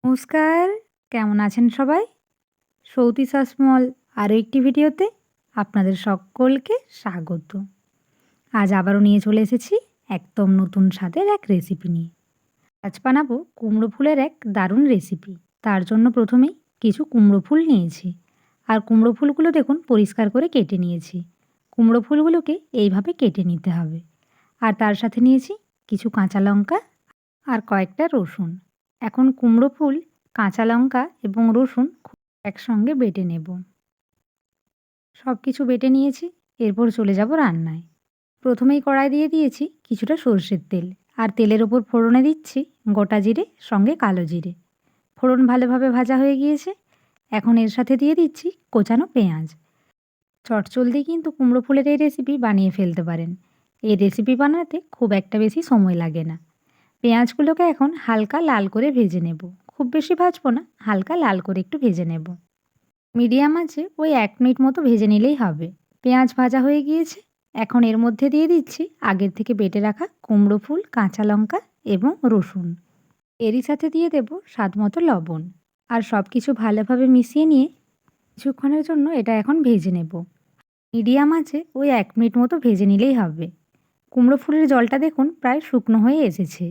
নমস্কার, কেমন আছেন সবাই? সৌতি শাসমল আরও একটি ভিডিওতে আপনাদের সকলকে স্বাগত। আজ আবারও নিয়ে চলে এসেছি একদম নতুন স্বাদের এক রেসিপি নিয়ে। আজ বানাবো কুমড়ো ফুলের এক দারুণ রেসিপি। তার জন্য প্রথমেই কিছু কুমড়ো ফুল নিয়েছি। আর কুমড়ো ফুলগুলো দেখুন পরিষ্কার করে কেটে নিয়েছি। কুমড়ো ফুলগুলোকে এইভাবে কেটে নিতে হবে। আর তার সাথে নিয়েছি কিছু কাঁচা লঙ্কা আর কয়েকটা রসুন। এখন কুমড়ো ফুল, কাঁচা লঙ্কা এবং রসুন একসঙ্গে বেটে নেব। সব কিছু বেটে নিয়েছি, এরপর চলে যাব রান্নায়। প্রথমেই কড়াই দিয়ে দিয়েছি কিছুটা সর্ষের তেল, আর তেলের ওপর ফোড়নে দিচ্ছি গোটা জিরে সঙ্গে কালো জিরে। ফোড়ন ভালোভাবে ভাজা হয়ে গিয়েছে, এখন এর সাথে দিয়ে দিচ্ছি কোচানো পেঁয়াজ। চটজলদি কিন্তু কুমড়ো ফুলের এই রেসিপি বানিয়ে ফেলতে পারেন। এই রেসিপি বানাতে খুব একটা বেশি সময় লাগে না। পেঁয়াজগুলোকে এখন হালকা লাল করে ভেজে নেব। খুব বেশি ভাজবো না, হালকা লাল করে একটু ভেজে নেব। মিডিয়াম আঁচে ওই 1 মিনিট মতো ভেজে নিলেই হবে। পেঁয়াজ ভাজা হয়ে গিয়েছে, এখন এর মধ্যে দিয়ে দিচ্ছি আগের থেকে বেটে রাখা কুমড়ো ফুল, কাঁচা লঙ্কা এবং রসুন। এরই সাথে দিয়ে দেব স্বাদমতো লবণ। আর সব কিছু ভালোভাবে মিশিয়ে নিয়ে কিছুক্ষণের জন্য এটা এখন ভেজে নেব। মিডিয়াম আঁচে ওই 1 মিনিট মতো ভেজে নিলেই হবে। কুমড়ো ফুলের জলটা দেখুন প্রায় শুকনো হয়ে এসেছে।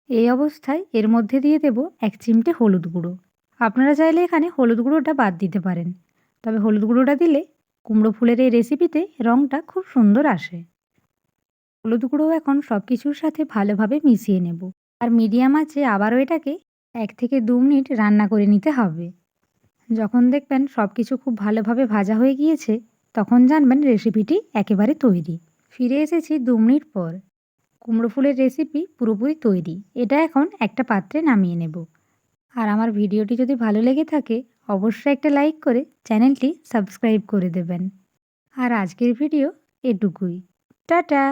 এই অবস্থায় এর মধ্যে দিয়ে দেব 1 চিমটে হলুদ গুঁড়ো। আপনারা চাইলে এখানে হলুদ গুঁড়োটা বাদ দিতে পারেন, তবে হলুদ গুঁড়োটা দিলে কুমড়ো ফুলের এই রেসিপিতে রঙটা খুব সুন্দর আসে। হলুদ গুঁড়ো এখন সব কিছুর সাথে ভালোভাবে মিশিয়ে নেব। আর মিডিয়াম আঁচে আবারও এটাকে 1 থেকে 2 মিনিট রান্না করে নিতে হবে। যখন দেখবেন সব কিছু খুব ভালোভাবে ভাজা হয়ে গিয়েছে, তখন জানবেন রেসিপিটি একেবারে তৈরি। ফিরে এসেছি 2 মিনিট পর। কুমড়ো ফুলের রেসিপি পুরোপুরি তৈরি। এটা এখন একটা পাত্রে নামিয়ে নেব। আর আমার ভিডিওটি যদি ভালো লেগে থাকে, অবশ্যই একটা লাইক করে চ্যানেলটি সাবস্ক্রাইব করে দেবেন। আর আজকের ভিডিও এটুকুই। টাটা।